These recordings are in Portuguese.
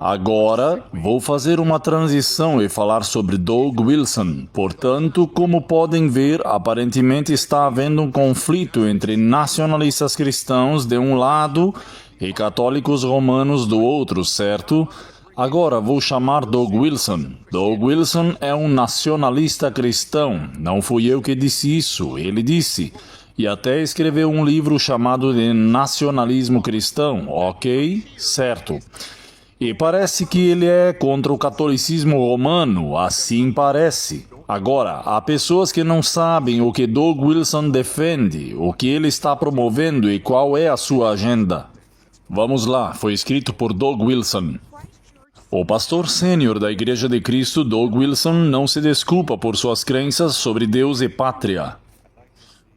Agora, vou fazer uma transição e falar sobre Doug Wilson. Portanto, como podem ver, aparentemente está havendo um conflito entre nacionalistas cristãos de um lado e católicos romanos do outro, certo? Agora vou chamar Doug Wilson. Doug Wilson é um nacionalista cristão. Não fui eu que disse isso, ele disse. E até escreveu um livro chamado de Nacionalismo Cristão, ok? Certo. E parece que ele é contra o catolicismo romano, assim parece. Agora, há pessoas que não sabem o que Doug Wilson defende, o que ele está promovendo e qual é a sua agenda. Vamos lá, foi escrito por Doug Wilson. O pastor sênior da Igreja de Cristo, Doug Wilson, não se desculpa por suas crenças sobre Deus e pátria.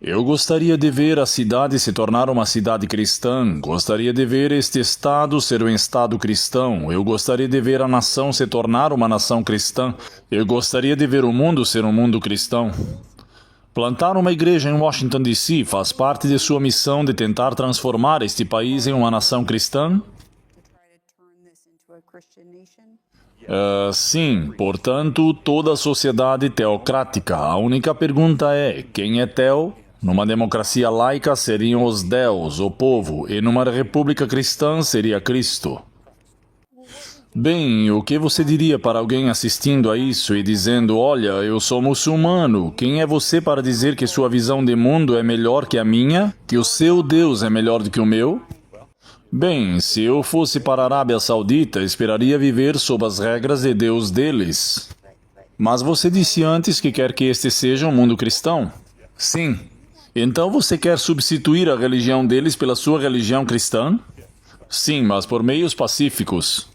Eu gostaria de ver a cidade se tornar uma cidade cristã. Gostaria de ver este estado ser um estado cristão. Eu gostaria de ver a nação se tornar uma nação cristã. Eu gostaria de ver o mundo ser um mundo cristão. Plantar uma igreja em Washington, D.C. faz parte de sua missão de tentar transformar este país em uma nação cristã? Sim, portanto, toda a sociedade teocrática. A única pergunta é, quem é teo? Numa democracia laica seriam os Deus, o povo, e numa república cristã seria Cristo. Bem, o que você diria para alguém assistindo a isso e dizendo, olha, eu sou muçulmano, quem é você para dizer que sua visão de mundo é melhor que a minha? Que o seu Deus é melhor do que o meu? Bem, se eu fosse para a Arábia Saudita, esperaria viver sob as regras de Deus deles. Mas você disse antes que quer que este seja um mundo cristão? Sim. Então você quer substituir a religião deles pela sua religião cristã? Sim, mas por meios pacíficos.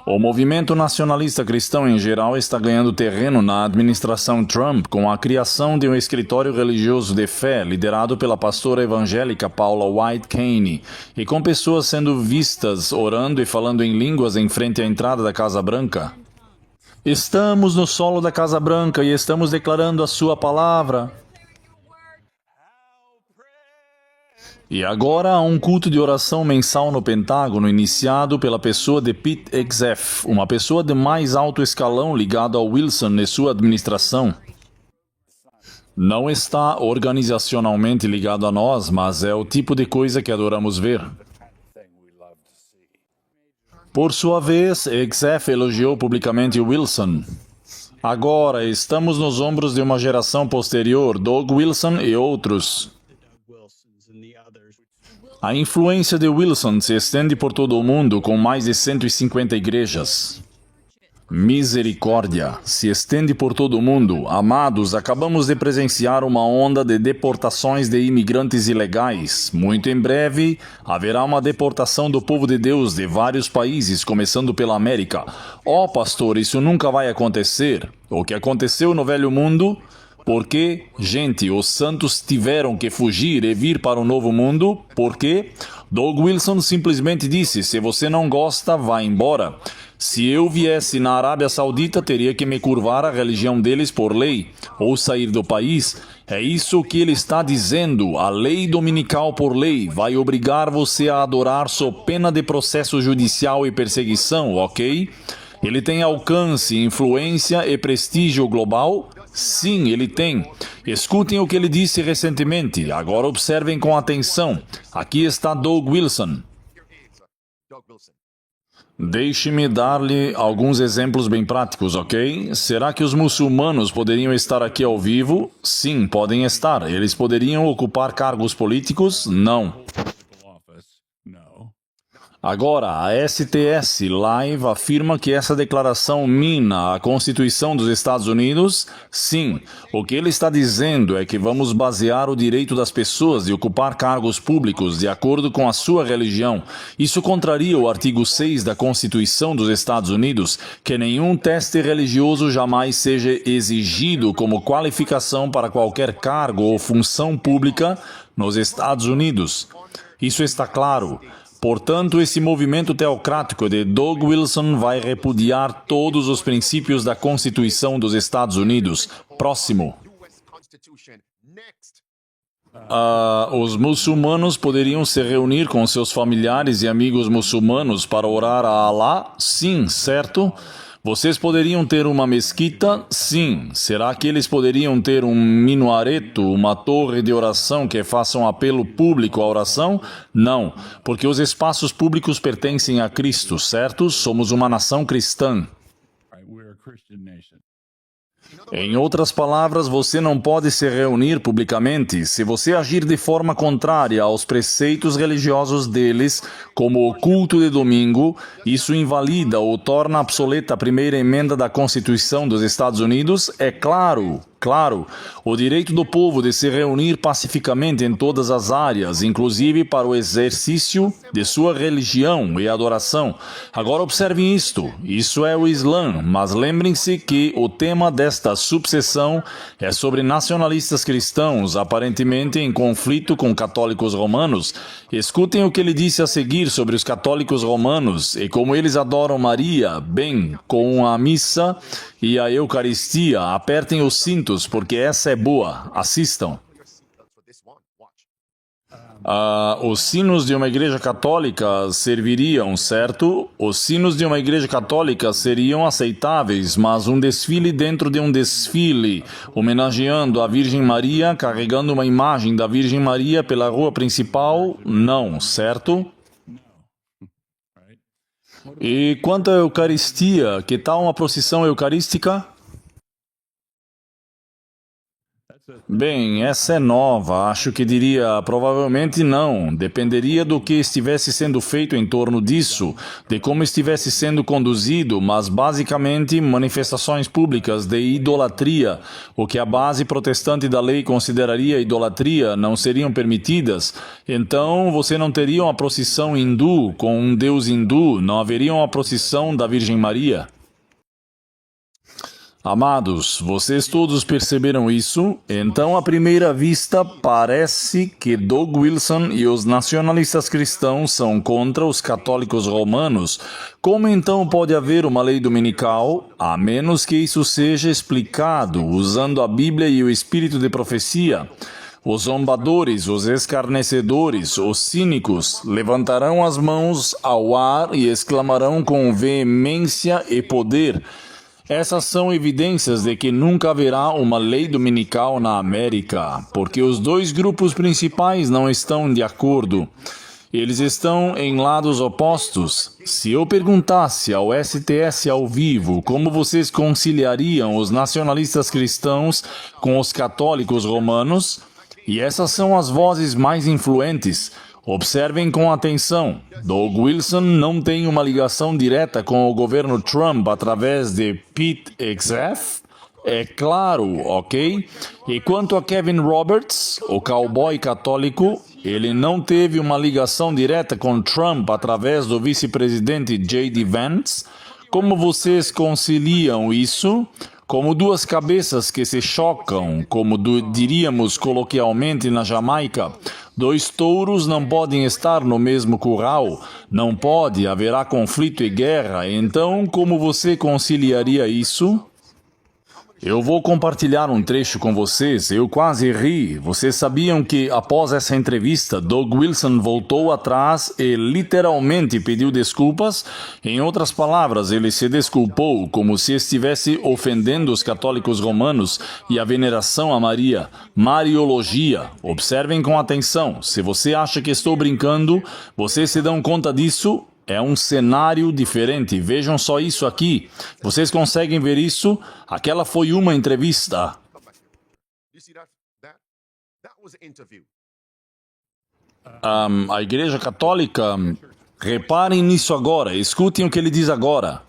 O movimento nacionalista cristão em geral está ganhando terreno na administração Trump com a criação de um escritório religioso de fé liderado pela pastora evangélica Paula White Caney e com pessoas sendo vistas orando e falando em línguas em frente à entrada da Casa Branca. Estamos no solo da Casa Branca e estamos declarando a sua palavra. E agora há um culto de oração mensal no Pentágono iniciado pela pessoa de Pete Hegseth, uma pessoa de mais alto escalão ligada ao Wilson e sua administração. Não está organizacionalmente ligado a nós, mas é o tipo de coisa que adoramos ver. Por sua vez, Hegseth elogiou publicamente Wilson. Agora, estamos nos ombros de uma geração posterior, Doug Wilson e outros. A influência de Wilson se estende por todo o mundo com mais de 150 igrejas. Misericórdia, se estende por todo o mundo. Amados, acabamos de presenciar uma onda de deportações de imigrantes ilegais. Muito em breve, haverá uma deportação do povo de Deus de vários países, começando pela América. Oh, pastor, isso nunca vai acontecer. O que aconteceu no Velho Mundo... Porque, gente, os santos tiveram que fugir e vir para o Novo Mundo. Por quê? Doug Wilson simplesmente disse, se você não gosta, vá embora. Se eu viesse na Arábia Saudita, teria que me curvar à religião deles por lei, ou sair do país. É isso que ele está dizendo. A lei dominical por lei vai obrigar você a adorar sob pena de processo judicial e perseguição, ok? Ele tem alcance, influência e prestígio global? Sim, ele tem. Escutem o que ele disse recentemente. Agora observem com atenção. Aqui está Doug Wilson. Deixe-me dar-lhe alguns exemplos bem práticos, ok? Será que os muçulmanos poderiam estar aqui ao vivo? Sim, podem estar. Eles poderiam ocupar cargos políticos? Não. Agora, a STS Live afirma que essa declaração mina a Constituição dos Estados Unidos? Sim. O que ele está dizendo é que vamos basear o direito das pessoas de ocupar cargos públicos de acordo com a sua religião. Isso contraria o artigo 6 da Constituição dos Estados Unidos, que nenhum teste religioso jamais seja exigido como qualificação para qualquer cargo ou função pública nos Estados Unidos. Isso está claro. Portanto, esse movimento teocrático de Doug Wilson vai repudiar todos os princípios da Constituição dos Estados Unidos. Próximo. Os muçulmanos poderiam se reunir com seus familiares e amigos muçulmanos para orar a Alá? Sim, certo? Vocês poderiam ter uma mesquita? Sim. Será que eles poderiam ter um minuareto, uma torre de oração que faça um apelo público à oração? Não, porque os espaços públicos pertencem a Cristo, certo? Somos uma nação cristã. Em outras palavras, você não pode se reunir publicamente. Se você agir de forma contrária aos preceitos religiosos deles, como o culto de domingo, isso invalida ou torna obsoleta a primeira emenda da Constituição dos Estados Unidos, é claro. Claro, o direito do povo de se reunir pacificamente em todas as áreas, inclusive para o exercício de sua religião e adoração. Agora observem isto, isso é o Islã, mas lembrem-se que o tema desta subseção é sobre nacionalistas cristãos, aparentemente em conflito com católicos romanos. Escutem o que ele disse a seguir sobre os católicos romanos e como eles adoram Maria, bem, com a missa e a Eucaristia. Apertem os cintos, porque essa é boa. Assistam. Os sinos de uma igreja católica serviriam, certo? Os sinos de uma igreja católica seriam aceitáveis, mas um desfile dentro de um desfile, homenageando a Virgem Maria, carregando uma imagem da Virgem Maria pela rua principal, não, certo? E quanto à Eucaristia, que tal uma procissão eucarística? Bem, essa é nova. Acho que diria provavelmente não. Dependeria do que estivesse sendo feito em torno disso, de como estivesse sendo conduzido, mas basicamente manifestações públicas de idolatria, o que a base protestante da lei consideraria idolatria, não seriam permitidas. Então, você não teria uma procissão hindu com um deus hindu, não haveria uma procissão da Virgem Maria. Amados, vocês todos perceberam isso? Então, à primeira vista, parece que Doug Wilson e os nacionalistas cristãos são contra os católicos romanos. Como então pode haver uma lei dominical, a menos que isso seja explicado usando a Bíblia e o espírito de profecia? Os zombadores, os escarnecedores, os cínicos levantarão as mãos ao ar e exclamarão com veemência e poder: essas são evidências de que nunca haverá uma lei dominical na América, porque os dois grupos principais não estão de acordo. Eles estão em lados opostos. Se eu perguntasse ao STS ao vivo como vocês conciliariam os nacionalistas cristãos com os católicos romanos, e essas são as vozes mais influentes. Observem com atenção. Doug Wilson não tem uma ligação direta com o governo Trump através de Pete Hegseth? É claro, ok? E quanto a Kevin Roberts, o cowboy católico, ele não teve uma ligação direta com Trump através do vice-presidente J.D. Vance? Como vocês conciliam isso? Como duas cabeças que se chocam, como diríamos coloquialmente na Jamaica. Dois touros não podem estar no mesmo curral. Não pode, haverá conflito e guerra. Então, como você conciliaria isso? Eu vou compartilhar um trecho com vocês. Eu quase ri. Vocês sabiam que, após essa entrevista, Doug Wilson voltou atrás e literalmente pediu desculpas? Em outras palavras, ele se desculpou como se estivesse ofendendo os católicos romanos e a veneração a Maria. Mariologia. Observem com atenção. Se você acha que estou brincando, vocês se dão conta disso? É um cenário diferente. Vejam só isso aqui. Vocês conseguem ver isso? Aquela foi uma entrevista. A Igreja Católica... Reparem nisso agora. Escutem o que ele diz agora.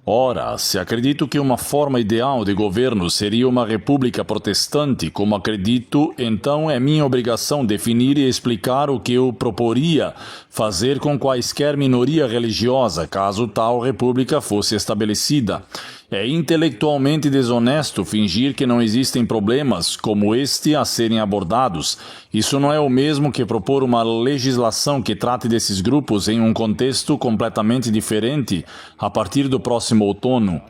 Ora, se acredito que uma forma ideal de governo seria uma república protestante, como acredito, então é minha obrigação definir e explicar o que eu proporia. fazer com quaisquer minoria religiosa, caso tal república fosse estabelecida. É intelectualmente desonesto fingir que não existem problemas como este a serem abordados. Isso não é o mesmo que propor uma legislação que trate desses grupos em um contexto completamente diferente a partir do próximo outono.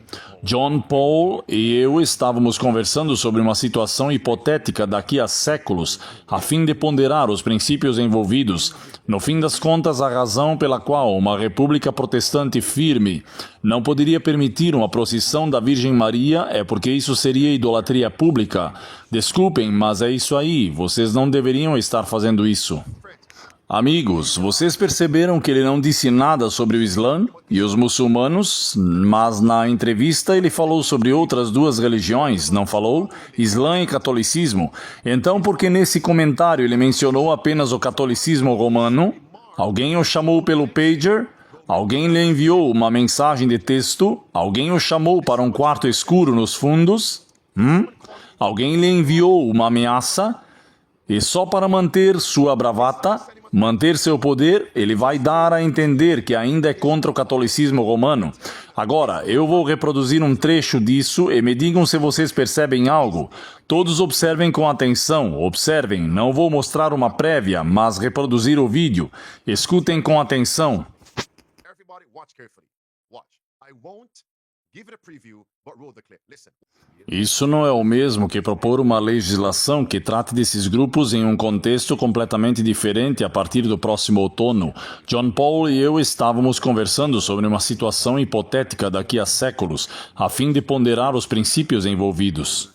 John Paul e eu estávamos conversando sobre uma situação hipotética daqui a séculos, a fim de ponderar os princípios envolvidos. No fim das contas, a razão pela qual uma república protestante firme não poderia permitir uma procissão da Virgem Maria é porque isso seria idolatria pública. Desculpem, mas é isso aí. Vocês não deveriam estar fazendo isso. Amigos, vocês perceberam que ele não disse nada sobre o Islã e os muçulmanos, mas na entrevista ele falou sobre outras duas religiões, não falou? Islã e catolicismo. Então, por que nesse comentário ele mencionou apenas o catolicismo romano? Alguém o chamou pelo pager? Alguém lhe enviou uma mensagem de texto? Alguém o chamou para um quarto escuro nos fundos? Alguém lhe enviou uma ameaça? E só para manter sua bravata, manter seu poder, ele vai dar a entender que ainda é contra o catolicismo romano. Agora, eu vou reproduzir um trecho disso e me digam se vocês percebem algo. Todos observem com atenção, observem, não vou mostrar uma prévia, mas reproduzir o vídeo. Escutem com atenção. Everybody watch carefully. Watch. I won't give it a preview, but roll the clip. Listen. Isso não é o mesmo que propor uma legislação que trate desses grupos em um contexto completamente diferente a partir do próximo outono. John Paul e eu estávamos conversando sobre uma situação hipotética daqui a séculos, a fim de ponderar os princípios envolvidos.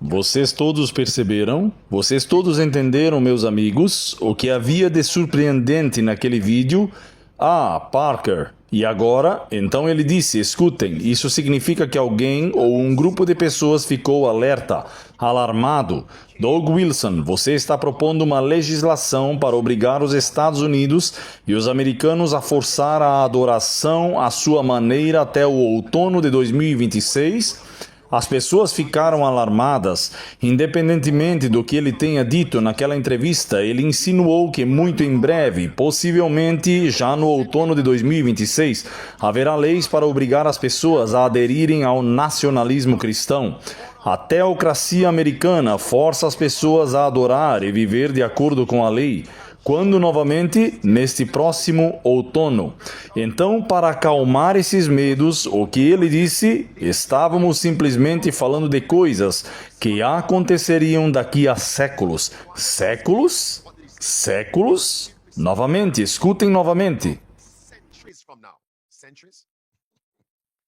Vocês todos perceberam? Vocês todos entenderam, meus amigos, o que havia de surpreendente naquele vídeo? Ah, Parker. E agora? Então ele disse, escutem, isso significa que alguém ou um grupo de pessoas ficou alerta, alarmado. Doug Wilson, você está propondo uma legislação para obrigar os Estados Unidos e os americanos a forçar a adoração à sua maneira até o outono de 2026? As pessoas ficaram alarmadas. Independentemente do que ele tenha dito naquela entrevista, ele insinuou que muito em breve, possivelmente já no outono de 2026, haverá leis para obrigar as pessoas a aderirem ao nacionalismo cristão. A teocracia americana força as pessoas a adorar e viver de acordo com a lei. Quando novamente? Neste próximo outono. Então, para acalmar esses medos, o que ele disse? Estávamos simplesmente falando de coisas que aconteceriam daqui a séculos. Séculos? Séculos? Novamente, escutem novamente. Centuries from now. Centuries?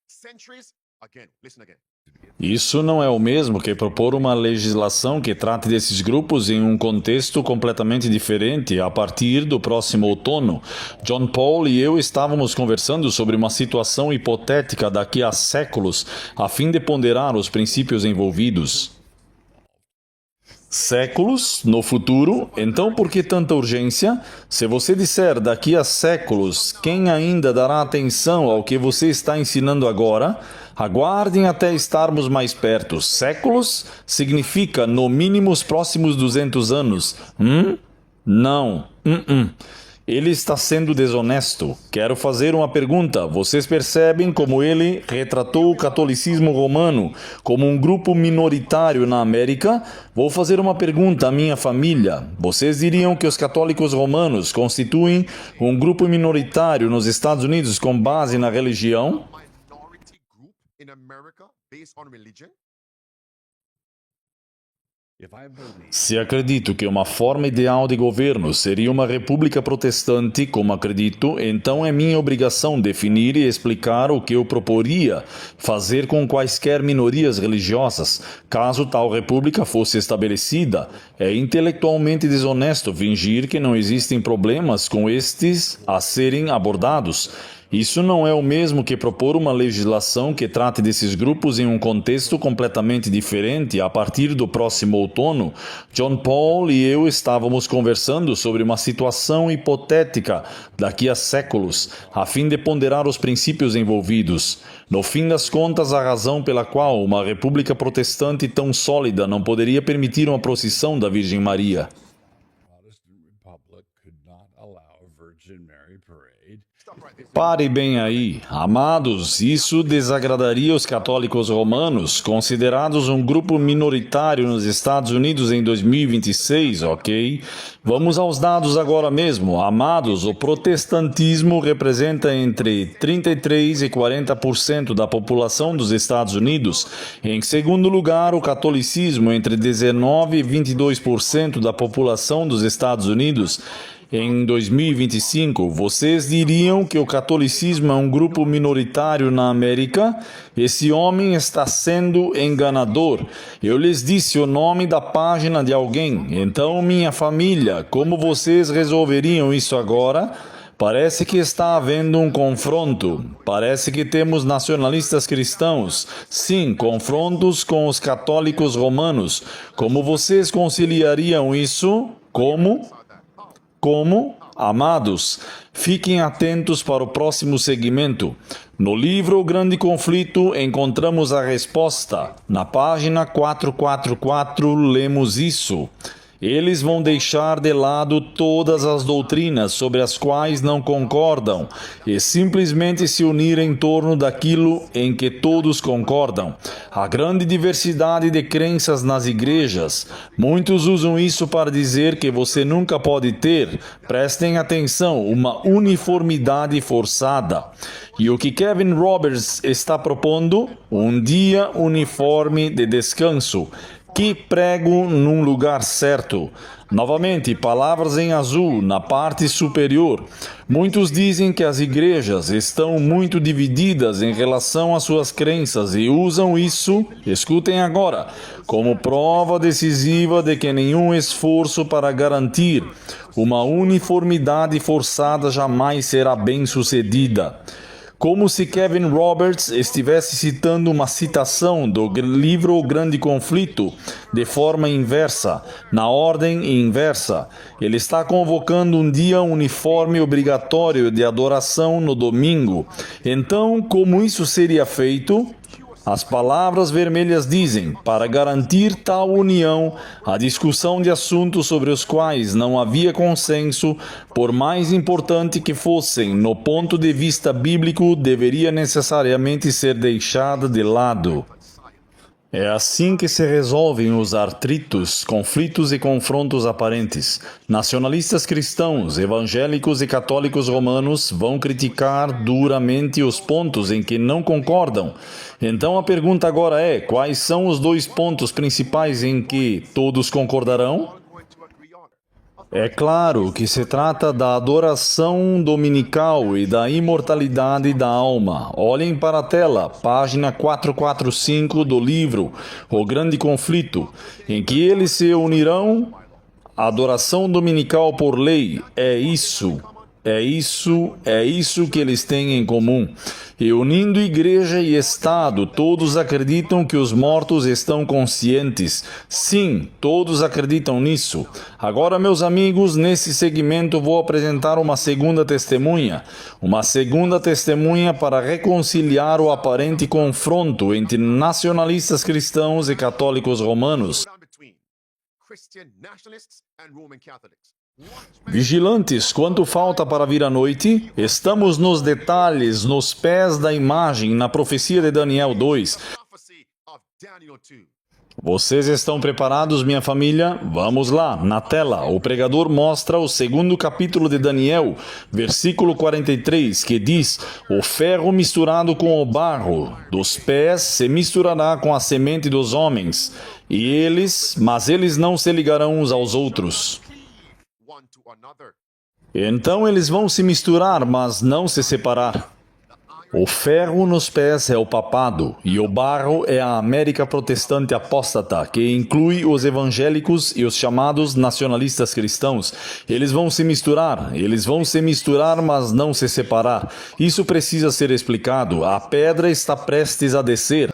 Centuries? Again. Listen again. Isso não é o mesmo que propor uma legislação que trate desses grupos em um contexto completamente diferente a partir do próximo outono. John Paul e eu estávamos conversando sobre uma situação hipotética daqui a séculos, a fim de ponderar os princípios envolvidos. Séculos no futuro? Então por que tanta urgência? Se você disser daqui a séculos, quem ainda dará atenção ao que você está ensinando agora? Aguardem até estarmos mais perto. Séculos significa no mínimo os próximos 200 anos. Não. Ele está sendo desonesto. Quero fazer uma pergunta. Vocês percebem como ele retratou o catolicismo romano como um grupo minoritário na América? Vou fazer uma pergunta à minha família. Vocês diriam que os católicos romanos constituem um grupo minoritário nos Estados Unidos com base na religião? Minority group in America based on religion? Se acredito que uma forma ideal de governo seria uma república protestante, como acredito, então é minha obrigação definir e explicar o que eu proporia fazer com quaisquer minorias religiosas, caso tal república fosse estabelecida. É intelectualmente desonesto fingir que não existem problemas com estes a serem abordados. Isso não é o mesmo que propor uma legislação que trate desses grupos em um contexto completamente diferente a partir do próximo outono. John Paul e eu estávamos conversando sobre uma situação hipotética daqui a séculos, a fim de ponderar os princípios envolvidos. No fim das contas, a razão pela qual uma república protestante tão sólida não poderia permitir uma procissão da Virgem Maria. Pare bem aí. Amados, isso desagradaria os católicos romanos, considerados um grupo minoritário nos Estados Unidos em 2026, ok? Vamos aos dados agora mesmo. Amados, o protestantismo representa entre 33% e 40% da população dos Estados Unidos. Em segundo lugar, o catolicismo, entre 19% e 22% da população dos Estados Unidos. Em 2025, vocês diriam que o catolicismo é um grupo minoritário na América? Esse homem está sendo enganador. Eu lhes disse o nome da página de alguém. Então, minha família, como vocês resolveriam isso agora? Parece que está havendo um confronto. Parece que temos nacionalistas cristãos. Sim, confrontos com os católicos romanos. Como vocês conciliariam isso? Como? Amados, fiquem atentos para o próximo segmento. No livro O Grande Conflito, encontramos a resposta. Na página 444, lemos isso. Eles vão deixar de lado todas as doutrinas sobre as quais não concordam e simplesmente se unir em torno daquilo em que todos concordam. A grande diversidade de crenças nas igrejas. Muitos usam isso para dizer que você nunca pode ter, prestem atenção, uma uniformidade forçada. E o que Kevin Roberts está propondo? Um dia uniforme de descanso. Que prego num lugar certo. Novamente, palavras em azul, na parte superior. Muitos dizem que as igrejas estão muito divididas em relação às suas crenças e usam isso, escutem agora, como prova decisiva de que nenhum esforço para garantir uma uniformidade forçada jamais será bem-sucedida. Como se Kevin Roberts estivesse citando uma citação do livro O Grande Conflito, de forma inversa, na ordem inversa. Ele está convocando um dia uniforme obrigatório de adoração no domingo. Então, como isso seria feito? As palavras vermelhas dizem, para garantir tal união, a discussão de assuntos sobre os quais não havia consenso, por mais importante que fossem no ponto de vista bíblico, deveria necessariamente ser deixada de lado. É assim que se resolvem os atritos, conflitos e confrontos aparentes. Nacionalistas cristãos, evangélicos e católicos romanos vão criticar duramente os pontos em que não concordam. Então a pergunta agora é: quais são os dois pontos principais em que todos concordarão? É claro que se trata da adoração dominical e da imortalidade da alma. Olhem para a tela, página 445 do livro O Grande Conflito, em que eles se unirão. Adoração dominical por lei, é isso que eles têm em comum. E unindo igreja e Estado, todos acreditam que os mortos estão conscientes. Sim, todos acreditam nisso. Agora, meus amigos, nesse segmento vou apresentar uma segunda testemunha. Uma segunda testemunha para reconciliar o aparente confronto entre nacionalistas cristãos e católicos romanos. Vigilantes, quanto falta para vir a noite? Estamos nos detalhes, nos pés da imagem, na profecia de Daniel 2. Vocês estão preparados, minha família? Vamos lá, na tela, o pregador mostra o segundo capítulo de Daniel, versículo 43, que diz: o ferro misturado com o barro dos pés se misturará com a semente dos homens, mas eles não se ligarão uns aos outros. Então eles vão se misturar, mas não se separar. O ferro nos pés é o papado, e o barro é a América protestante apóstata, que inclui os evangélicos e os chamados nacionalistas cristãos. Eles vão se misturar, mas não se separar. Isso precisa ser explicado. A pedra está prestes a descer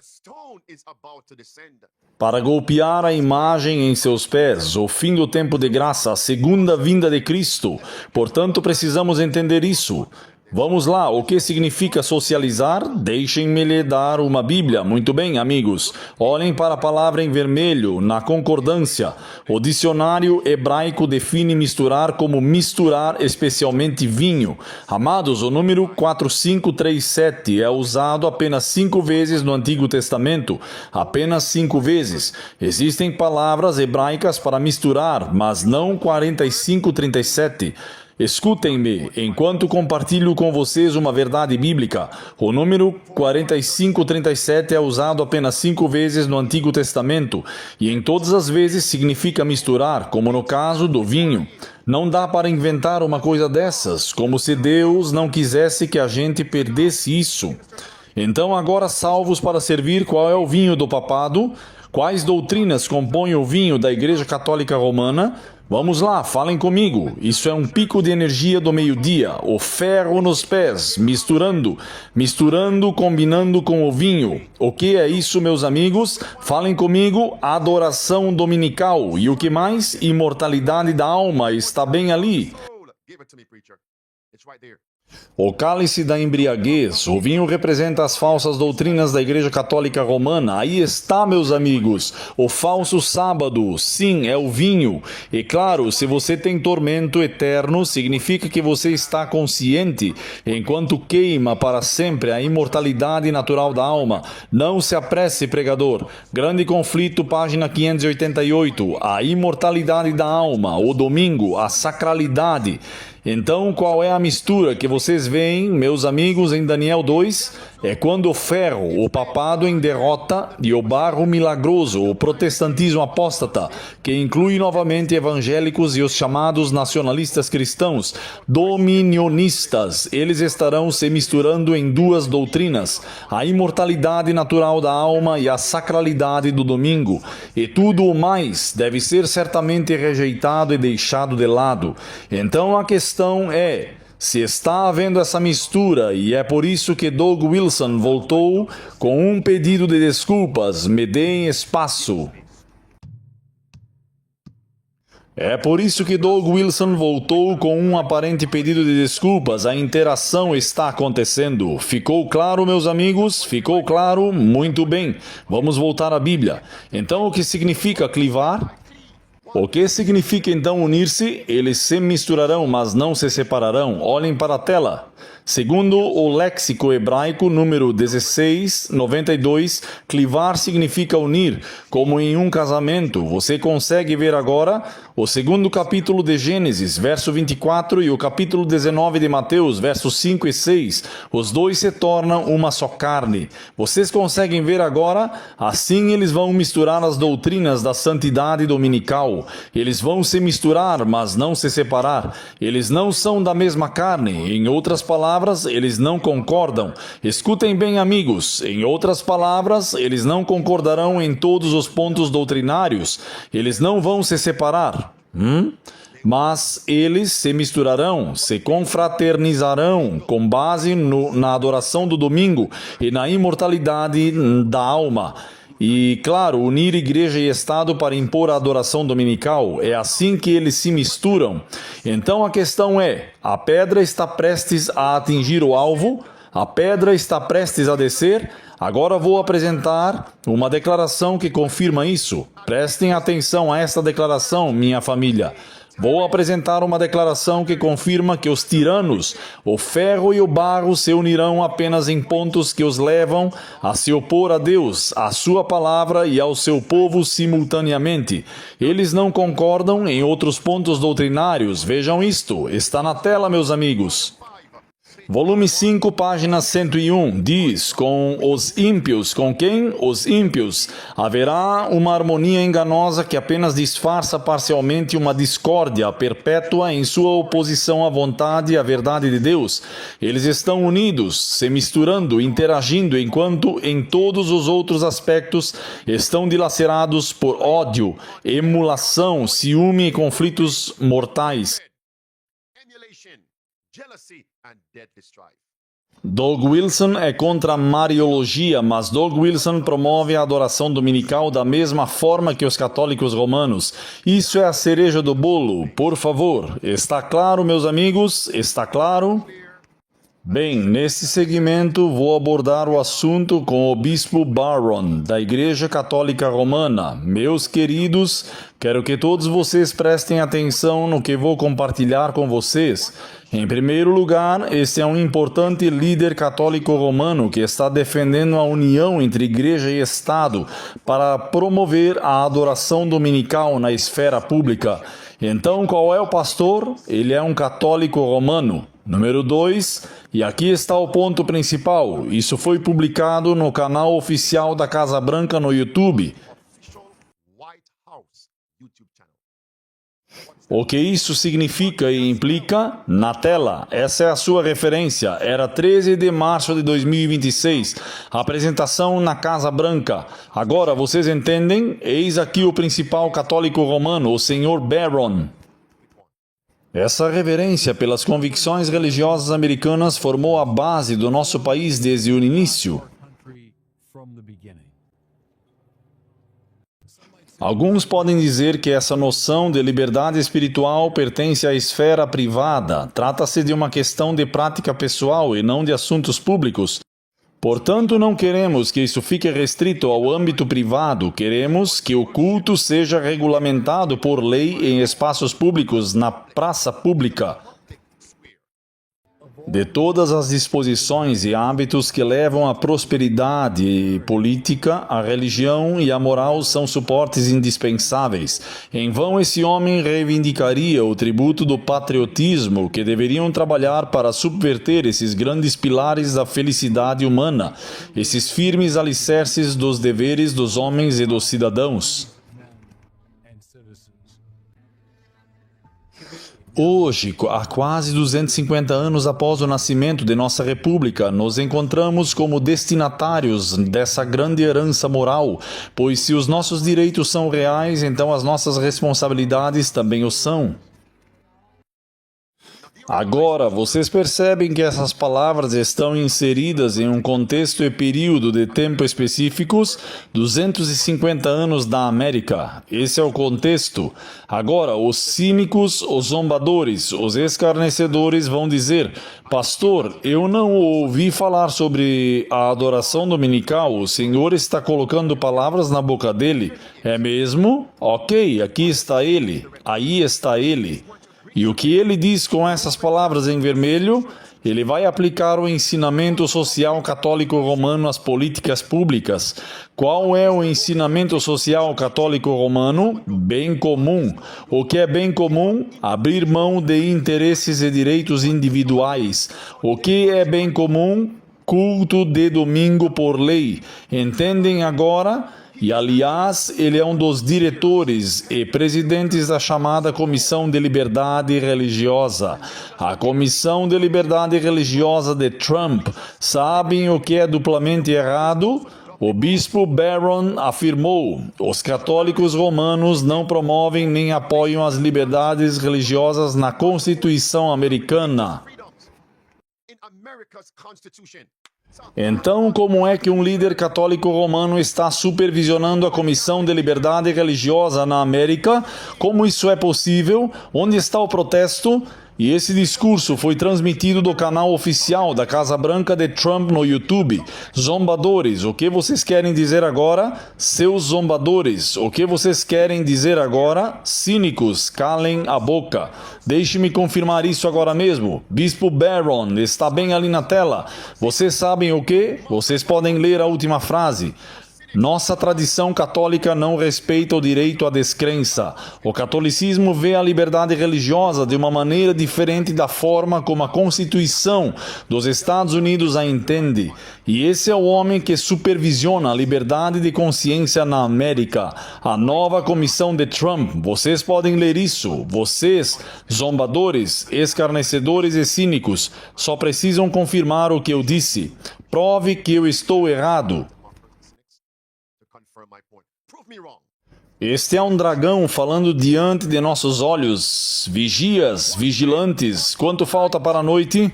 para golpear a imagem em seus pés, o fim do tempo de graça, a segunda vinda de Cristo. Portanto, precisamos entender isso. Vamos lá, o que significa socializar? Deixem-me lhe dar uma Bíblia. Muito bem, amigos. Olhem para a palavra em vermelho, na concordância. O dicionário hebraico define misturar como misturar especialmente vinho. Amados, o número 4537 é usado apenas 5 vezes no Antigo Testamento. Apenas 5 vezes. Existem palavras hebraicas para misturar, mas não 4537. Escutem-me, enquanto compartilho com vocês uma verdade bíblica. O número 4537 é usado apenas 5 vezes no Antigo Testamento, e em todas as vezes significa misturar, como no caso do vinho. Não dá para inventar uma coisa dessas, como se Deus não quisesse que a gente perdesse isso. Então, agora salvos para servir, qual é o vinho do papado? Quais doutrinas compõem o vinho da Igreja Católica Romana? Vamos lá, falem comigo. Isso é um pico de energia do meio-dia, o ferro nos pés, misturando, combinando com o vinho. O que é isso, meus amigos? Falem comigo, adoração dominical. E o que mais? Imortalidade da alma, está bem ali. Give it to me, preacher. It's right there. O cálice da embriaguez, o vinho representa as falsas doutrinas da Igreja Católica Romana. Aí está, meus amigos, o falso sábado, sim, é o vinho. E claro, se você tem tormento eterno, significa que você está consciente, enquanto queima para sempre a imortalidade natural da alma. Não se apresse, pregador. Grande Conflito, página 588, a imortalidade da alma, o domingo, a sacralidade. Então, qual é a mistura que vocês veem, meus amigos, em Daniel 2? É quando o ferro, o papado em derrota, e o barro milagroso, o protestantismo apóstata, que inclui novamente evangélicos e os chamados nacionalistas cristãos, dominionistas, eles estarão se misturando em duas doutrinas, a imortalidade natural da alma e a sacralidade do domingo, e tudo o mais deve ser certamente rejeitado e deixado de lado. Então a questão é: se está havendo essa mistura, e é por isso que Doug Wilson voltou com um pedido de desculpas, me deem espaço. É por isso que Doug Wilson voltou com um aparente pedido de desculpas. A interação está acontecendo. Ficou claro, meus amigos? Ficou claro? Muito bem. Vamos voltar à Bíblia. Então, o que significa clivar? O que significa então unir-se? Eles se misturarão, mas não se separarão. Olhem para a tela. Segundo o léxico hebraico número 1692, clivar significa unir, como em um casamento. Você consegue ver agora o segundo capítulo de Gênesis, verso 24, e o capítulo 19 de Mateus, versos 5 e 6. Os dois se tornam uma só carne. Vocês conseguem ver agora? Assim eles vão misturar as doutrinas da santidade dominical. Eles vão se misturar, mas não se separar. Eles não são da mesma carne. Em outras palavras, eles não concordam. Escutem bem, amigos. Em outras palavras, eles não concordarão em todos os pontos doutrinários. Eles não vão se separar. Mas eles se misturarão, se confraternizarão com base na adoração do domingo e na imortalidade da alma. E, claro, unir igreja e Estado para impor a adoração dominical, é assim que eles se misturam. Então a questão é: a pedra está prestes a atingir o alvo? A pedra está prestes a descer? Agora vou apresentar uma declaração que confirma isso. Prestem atenção a esta declaração, minha família. Vou apresentar uma declaração que confirma que os tiranos, o ferro e o barro, se unirão apenas em pontos que os levam a se opor a Deus, à sua palavra e ao seu povo simultaneamente. Eles não concordam em outros pontos doutrinários. Vejam isto, está na tela, meus amigos. Volume 5, página 101, diz: com os ímpios. Com quem? Os ímpios. Haverá uma harmonia enganosa que apenas disfarça parcialmente uma discórdia perpétua em sua oposição à vontade e à verdade de Deus. Eles estão unidos, se misturando, interagindo, enquanto em todos os outros aspectos estão dilacerados por ódio, emulação, ciúme e conflitos mortais. Emulation, jealousy, and deadly strife. Doug Wilson é contra a Mariologia, mas Doug Wilson promove a adoração dominical da mesma forma que os católicos romanos. Isso é a cereja do bolo. Por favor, está claro, meus amigos? Está claro? Bem, nesse segmento vou abordar o assunto com o Bispo Barron, da Igreja Católica Romana. Meus queridos, quero que todos vocês prestem atenção no que vou compartilhar com vocês. Em primeiro lugar, este é um importante líder católico romano que está defendendo a união entre Igreja e Estado para promover a adoração dominical na esfera pública. Então, qual é o pastor? Ele é um católico romano. Número 2, e aqui está o ponto principal. Isso foi publicado no canal oficial da Casa Branca no YouTube. White House YouTube channel. O que isso significa e implica? Na tela. Essa é a sua referência. Era 13 de março de 2026. Apresentação na Casa Branca. Agora, vocês entendem? Eis aqui o principal católico romano, o Sr. Barron. Essa reverência pelas convicções religiosas americanas formou a base do nosso país desde o início. Alguns podem dizer que essa noção de liberdade espiritual pertence à esfera privada. Trata-se de uma questão de prática pessoal e não de assuntos públicos. Portanto, não queremos que isso fique restrito ao âmbito privado. Queremos que o culto seja regulamentado por lei em espaços públicos, na praça pública. De todas as disposições e hábitos que levam à prosperidade política, a religião e a moral são suportes indispensáveis. Em vão esse homem reivindicaria o tributo do patriotismo que deveriam trabalhar para subverter esses grandes pilares da felicidade humana, esses firmes alicerces dos deveres dos homens e dos cidadãos. Hoje, há quase 250 anos após o nascimento de nossa República, nos encontramos como destinatários dessa grande herança moral, pois se os nossos direitos são reais, então as nossas responsabilidades também o são. Agora, vocês percebem que essas palavras estão inseridas em um contexto e período de tempo específicos, 250 anos da América. Esse é o contexto. Agora, os cínicos, os zombadores, os escarnecedores vão dizer: pastor, eu não ouvi falar sobre a adoração dominical, o Senhor está colocando palavras na boca dele. É mesmo? Ok, aqui está ele, aí está ele. E o que ele diz com essas palavras em vermelho? Ele vai aplicar o ensinamento social católico romano às políticas públicas. Qual é o ensinamento social católico romano? Bem comum. O que é bem comum? Abrir mão de interesses e direitos individuais. O que é bem comum? Culto de domingo por lei. Entendem agora? E, aliás, ele é um dos diretores e presidentes da chamada Comissão de Liberdade Religiosa. A Comissão de Liberdade Religiosa de Trump. Sabem o que é duplamente errado? O bispo Barron afirmou: os católicos romanos não promovem nem apoiam as liberdades religiosas na Constituição americana. In America's Constitution. Então, como é que um líder católico romano está supervisionando a Comissão de Liberdade Religiosa na América? Como isso é possível? Onde está o protesto? E esse discurso foi transmitido do canal oficial da Casa Branca de Trump no YouTube. Zombadores, o que vocês querem dizer agora? Seus zombadores, o que vocês querem dizer agora? Cínicos, calem a boca. Deixe-me confirmar isso agora mesmo. Bispo Barron, está bem ali na tela. Vocês sabem o que? Vocês podem ler a última frase. Nossa tradição católica não respeita o direito à descrença. O catolicismo vê a liberdade religiosa de uma maneira diferente da forma como a Constituição dos Estados Unidos a entende. E esse é o homem que supervisiona a liberdade de consciência na América. A nova comissão de Trump. Vocês podem ler isso. Vocês, zombadores, escarnecedores e cínicos, só precisam confirmar o que eu disse. Prove que eu estou errado. Confirm my point. Prove me wrong. Este é um dragão falando diante de nossos olhos. Vigias, vigilantes, quanto falta para a noite?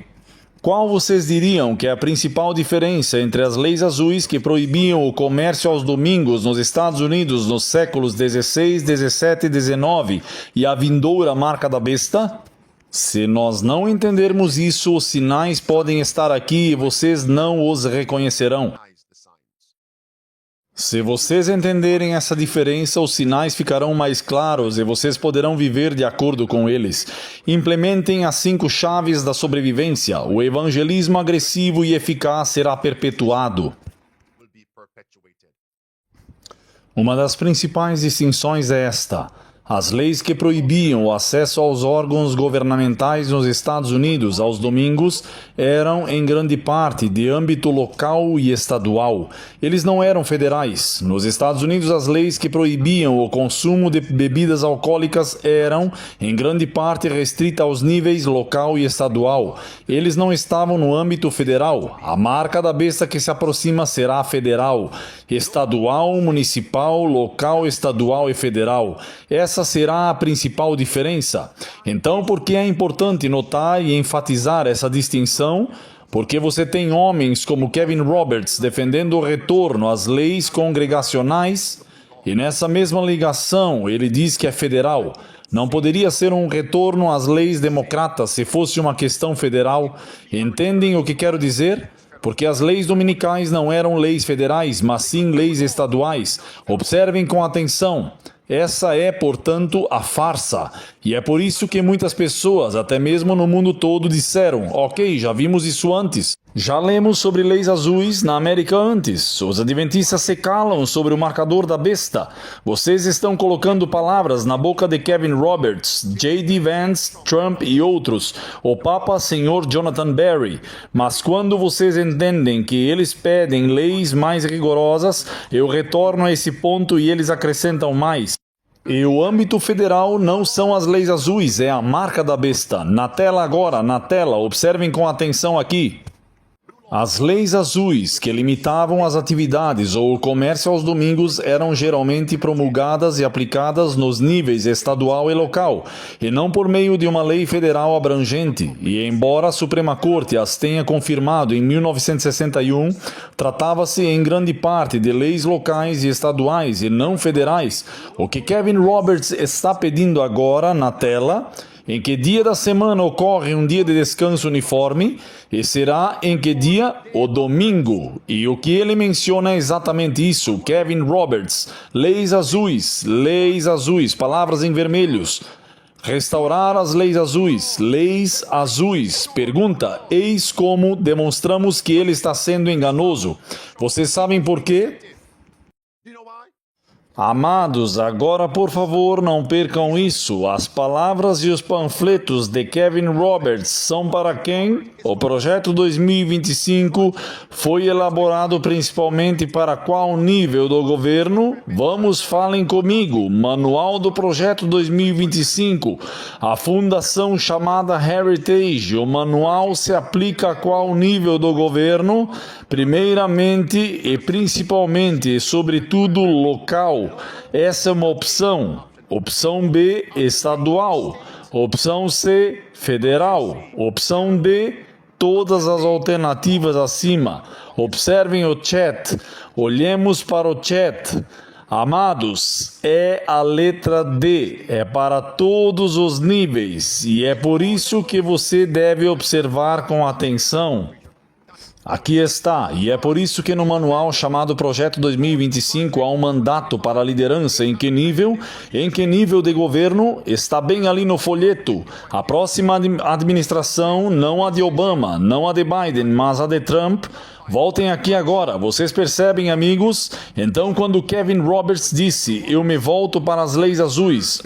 Qual vocês diriam que é a principal diferença entre as leis azuis que proibiam o comércio aos domingos nos Estados Unidos nos séculos 16, 17 e 19 e a vindoura marca da besta? Se nós não entendermos isso, os sinais podem estar aqui e vocês não os reconhecerão. recognize the signs. Se vocês entenderem essa diferença, os sinais ficarão mais claros e vocês poderão viver de acordo com eles. Implementem as 5 chaves da sobrevivência. O evangelismo agressivo e eficaz será perpetuado. Will be perpetuated. Uma das principais distinções é esta. As leis que proibiam o acesso aos órgãos governamentais nos Estados Unidos aos domingos eram, em grande parte, de âmbito local e estadual. Eles não eram federais. Nos Estados Unidos, as leis que proibiam o consumo de bebidas alcoólicas eram, em grande parte, restritas aos níveis local e estadual. Eles não estavam no âmbito federal. A marca da besta que se aproxima será federal, estadual, municipal, local, estadual e federal. Essa será a principal diferença. Então, por que é importante notar e enfatizar essa distinção? Porque você tem homens como Kevin Roberts defendendo o retorno às leis congregacionais e nessa mesma ligação ele diz que é federal. Não poderia ser um retorno às leis democratas se fosse uma questão federal. Entendem o que quero dizer? Porque as leis dominicais não eram leis federais, mas sim leis estaduais. Observem com atenção. Essa é, portanto, a farsa. E é por isso que muitas pessoas, até mesmo no mundo todo, disseram: ok, já vimos isso antes. Já lemos sobre leis azuis na América antes. Os adventistas se calam sobre o marcador da besta. Vocês estão colocando palavras na boca de Kevin Roberts, J.D. Vance, Trump e outros, o Papa Senhor Jonathan Berry. Mas quando vocês entendem que eles pedem leis mais rigorosas, eu retorno a esse ponto e eles acrescentam mais. E o âmbito federal não são as leis azuis, é a marca da besta. Na tela agora, na tela, observem com atenção aqui. As leis azuis, que limitavam as atividades ou o comércio aos domingos, eram geralmente promulgadas e aplicadas nos níveis estadual e local, e não por meio de uma lei federal abrangente. E embora a Suprema Corte as tenha confirmado em 1961, tratava-se em grande parte de leis locais e estaduais e não federais. O que Kevin Roberts está pedindo agora na tela: em que dia da semana ocorre um dia de descanso uniforme, e será em que dia? O domingo. E o que ele menciona é exatamente isso. Kevin Roberts, leis azuis, palavras em vermelhos. Restaurar as leis azuis, leis azuis. Pergunta: eis como demonstramos que ele está sendo enganoso. Vocês sabem por quê? Do you know why? Amados, agora por favor não percam isso. As palavras e os panfletos de Kevin Roberts são para quem? O Projeto 2025 foi elaborado principalmente para qual nível do governo? Vamos, falem comigo. Manual do Projeto 2025. A fundação chamada Heritage. O manual se aplica a qual nível do governo? Primeiramente e principalmente e sobretudo local. Essa é uma opção. Opção B, estadual. Opção C, federal. Opção D, todas as alternativas acima. Observem o chat. Olhemos para o chat. Amados, é a letra D, é para todos os níveis, e é por isso que você deve observar com atenção. Aqui está, e é por isso que no manual chamado Projeto 2025 há um mandato para a liderança. Em que nível? Em que nível de governo? Está bem ali no folheto. A próxima administração, não a de Obama, não a de Biden, mas a de Trump. Voltem aqui agora, vocês percebem, amigos? Então, quando Kevin Roberts disse: eu me volto para as leis azuis,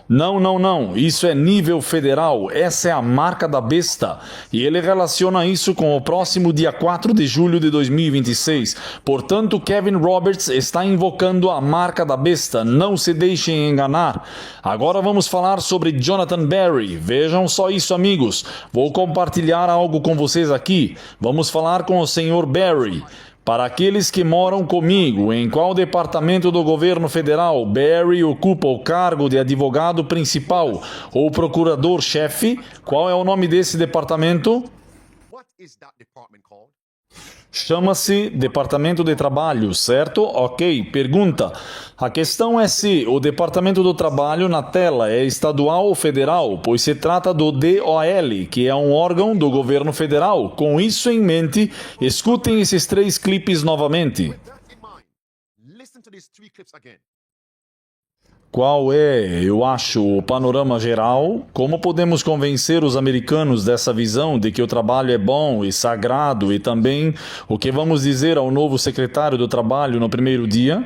Não, isso é nível federal, essa é a marca da besta. E ele relaciona isso com o próximo dia 4 de julho de 2026. Portanto, Kevin Roberts está invocando a marca da besta, não se deixem enganar. Agora vamos falar sobre Jonathan Berry. Vejam só isso, amigos. Vou compartilhar algo com vocês aqui. Vamos falar com o Sr. Berry. Para aqueles que moram comigo, em qual departamento do governo federal Berry ocupa o cargo de advogado principal ou procurador-chefe? Qual é o nome desse departamento? What is that department called? Chama-se Departamento de Trabalho, certo? Ok. Pergunta. A questão é se o Departamento do Trabalho na tela é estadual ou federal, pois se trata do DOL, que é um órgão do governo federal. Com isso em mente, escutem esses 3 clipes novamente. With that in mind, listen to these 3 clips again. Qual é, eu acho, o panorama geral? Como podemos convencer os americanos dessa visão de que o trabalho é bom e sagrado e também o que vamos dizer ao novo secretário do Trabalho no primeiro dia?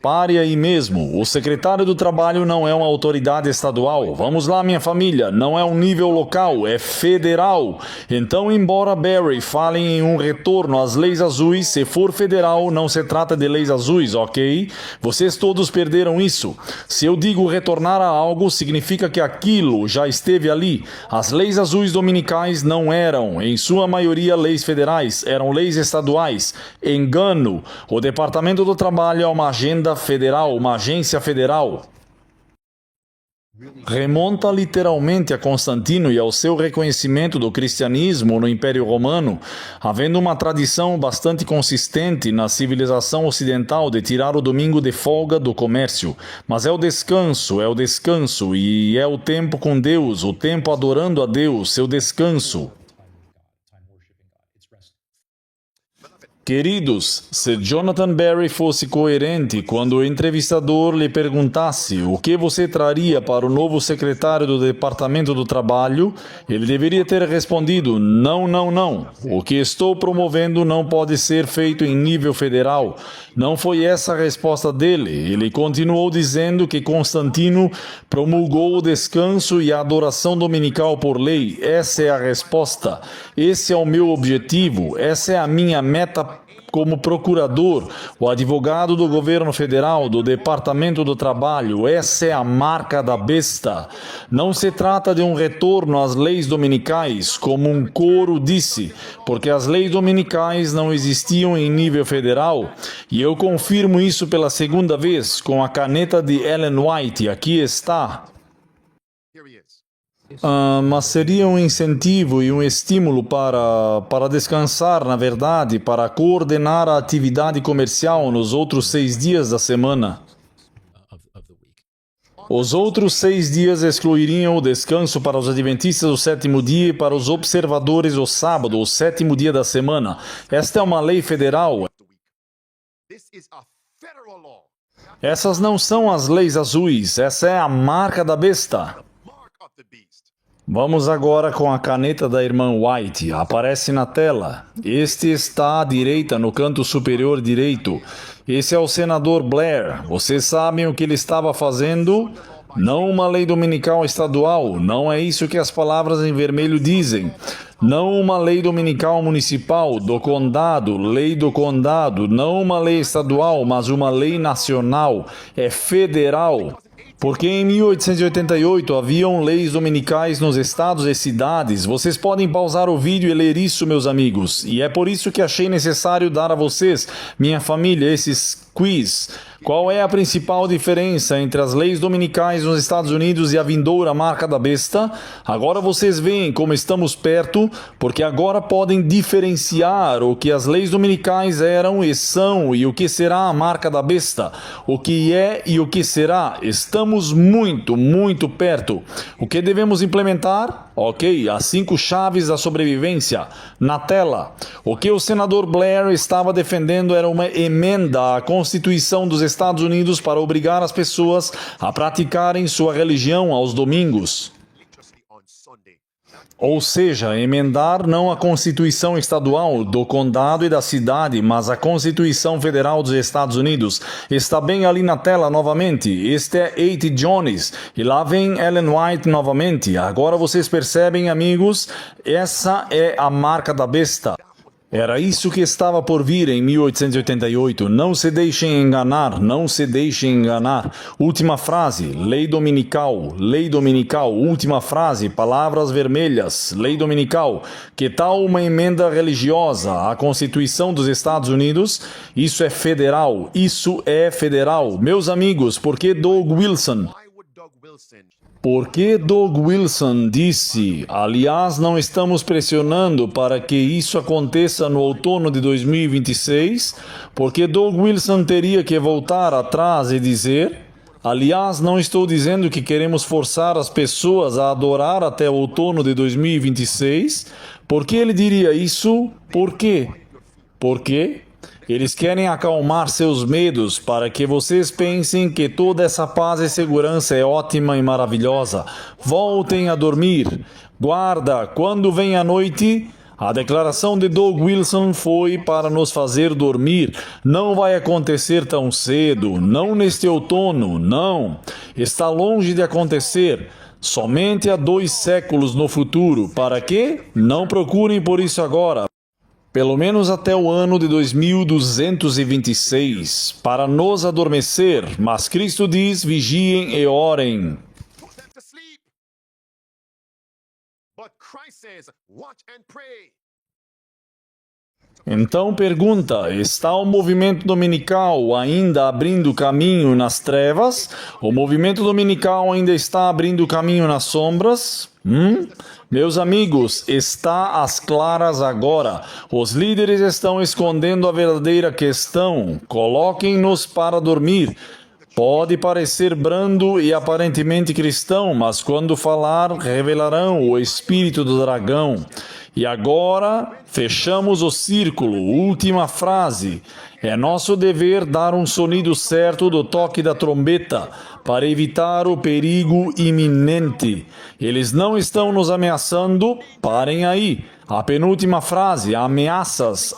Pare aí mesmo. O secretário do Trabalho não é uma autoridade estadual. Vamos lá, minha família. Não é um nível local, é federal. Então, embora Barry fale em um retorno às leis azuis, se for federal, não se trata de leis azuis, ok? Vocês todos perderam isso. Se eu digo retornar a algo, significa que aquilo já esteve ali. As leis azuis dominicais não eram, em sua maioria, leis federais, eram leis estaduais. Engano. O Departamento do Trabalho é uma agenda federal, uma agência federal. Remonta literalmente a Constantino e ao seu reconhecimento do cristianismo no Império Romano, havendo uma tradição bastante consistente na civilização ocidental de tirar o domingo de folga do comércio. Mas é o descanso e é o tempo com Deus, o tempo adorando a Deus, seu descanso. Queridos, se Jonathan Barry fosse coerente quando o entrevistador lhe perguntasse o que você traria para o novo secretário do Departamento do Trabalho, ele deveria ter respondido: não, não, não. O que estou promovendo não pode ser feito em nível federal. Não foi essa a resposta dele. Ele continuou dizendo que Constantino promulgou o descanso e a adoração dominical por lei. Essa é a resposta. Esse é o meu objetivo. Essa é a minha meta como procurador, o advogado do governo federal, do Departamento do Trabalho. Essa é a marca da besta. Não se trata de um retorno às leis dominicais, como um coro disse, porque as leis dominicais não existiam em nível federal. E eu confirmo isso pela segunda vez, com a caneta de Ellen White. Aqui está. Here he is. Mas seria um incentivo e um estímulo para descansar, na verdade, para coordenar a atividade comercial nos outros 6 dias da semana. Os outros 6 dias excluiriam o descanso para os adventistas o 7º dia e para os observadores o sábado, o 7º dia da semana. Esta é uma lei federal. This is a federal law. Essas não são as leis azuis, essa é a marca da besta. Mark of the beast. Vamos agora com a caneta da irmã White. Aparece na tela. Este está à direita, no canto superior direito. Esse é o senador Blair. Vocês sabem o que ele estava fazendo? Não uma lei dominical estadual. Não é isso que as palavras em vermelho dizem. Não uma lei dominical municipal, do condado, lei do condado. Não uma lei estadual, mas uma lei nacional. É federal. Porque em 1888 haviam leis dominicais nos estados e cidades. Vocês podem pausar o vídeo e ler isso, meus amigos. E é por isso que achei necessário dar a vocês, minha família, esses quiz. Qual é a principal diferença entre as leis dominicais nos Estados Unidos e a vindoura marca da besta? Agora vocês veem como estamos perto, porque agora podem diferenciar o que as leis dominicais eram e são e o que será a marca da besta. O que é e o que será. Estamos muito, muito perto. O que devemos implementar? Ok, as 5 chaves da sobrevivência. Na tela. O que o senador Blair estava defendendo era uma emenda à Constituição dos Estados Unidos para obrigar as pessoas a praticarem sua religião aos domingos. Religiously on Sunday. Ou seja, emendar não a Constituição estadual do condado e da cidade, mas a Constituição Federal dos Estados Unidos. Está bem ali na tela novamente. Este é A.T. Jones. E lá vem Ellen White novamente. Agora vocês percebem, amigos, essa é a marca da besta. Era isso que estava por vir em 1888. Não se deixem enganar, não se deixem enganar. Última frase, lei dominical, última frase, palavras vermelhas, lei dominical. Que tal uma emenda religiosa à Constituição dos Estados Unidos? Isso é federal, isso é federal. Meus amigos, por que Doug Wilson? Why would Doug Wilson? Porque Doug Wilson disse, aliás, não estamos pressionando para que isso aconteça no outono de 2026, porque Doug Wilson teria que voltar atrás e dizer, aliás, não estou dizendo que queremos forçar as pessoas a adorar até o outono de 2026, por que ele diria isso? Por quê? Porque eles querem acalmar seus medos para que vocês pensem que toda essa paz e segurança é ótima e maravilhosa. Voltem a dormir. Guarda, quando vem a noite, a declaração de Doug Wilson foi para nos fazer dormir. Não vai acontecer tão cedo, não neste outono, não. Está longe de acontecer. Somente há 2 séculos no futuro. Para quê? Não procurem por isso agora. Pelo menos até o ano de 2226, para nos adormecer, mas Cristo diz, vigiem e orem. Put them to sleep. But Christ says, watch and pray. Então pergunta, está o movimento dominical ainda abrindo caminho nas trevas? O movimento dominical ainda está abrindo caminho nas sombras? Meus amigos, está às claras agora. Os líderes estão escondendo a verdadeira questão. Coloquem-nos para dormir. Pode parecer brando e aparentemente cristão, mas quando falar, revelarão o espírito do dragão. E agora, fechamos o círculo. Última frase. É nosso dever dar um sonido certo do toque da trombeta para evitar o perigo iminente. Eles não estão nos ameaçando? Parem aí. A penúltima frase, ameaças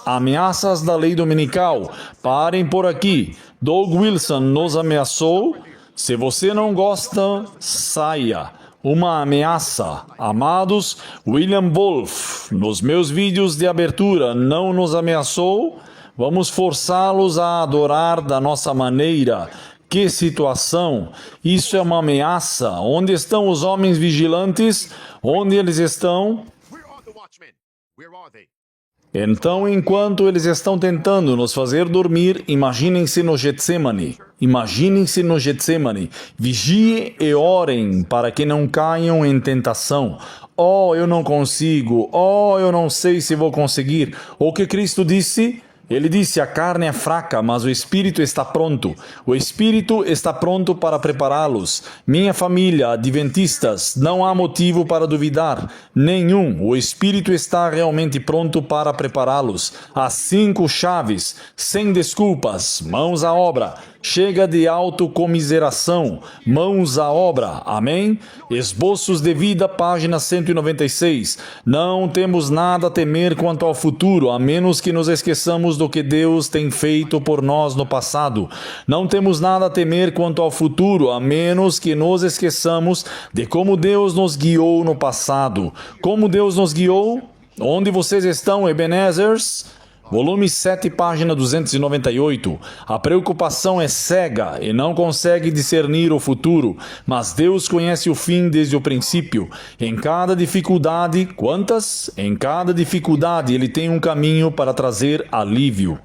da lei dominical. Parem por aqui. Doug Wilson nos ameaçou? Se você não gosta, saia. Uma ameaça. Amados, William Wolf, nos meus vídeos de abertura, não nos ameaçou? Vamos forçá-los a adorar da nossa maneira. Que situação! Isso é uma ameaça. Onde estão os homens vigilantes? Onde eles estão? Where are the watchmen? Where are they? Então, enquanto eles estão tentando nos fazer dormir, imaginem-se no Getsemane. Imaginem-se no Getsemane. Vigiem e orem para que não caiam em tentação. Oh, eu não consigo. Oh, eu não sei se vou conseguir. O que Cristo disse? Ele disse, a carne é fraca, mas o Espírito está pronto. O Espírito está pronto para prepará-los. Minha família, adventistas, não há motivo para duvidar. Nenhum. O Espírito está realmente pronto para prepará-los. As 5 chaves, sem desculpas, mãos à obra. Chega de autocomiseração, mãos à obra, amém? Esboços de vida, página 196. Não temos nada a temer quanto ao futuro, a menos que nos esqueçamos do que Deus tem feito por nós no passado. Não temos nada a temer quanto ao futuro, a menos que nos esqueçamos de como Deus nos guiou no passado. Como Deus nos guiou? Onde vocês estão, Ebenezers? Volume 7, página 298. A preocupação é cega e não consegue discernir o futuro, mas Deus conhece o fim desde o princípio. Em cada dificuldade, quantas? Em cada dificuldade Ele tem um caminho para trazer alívio.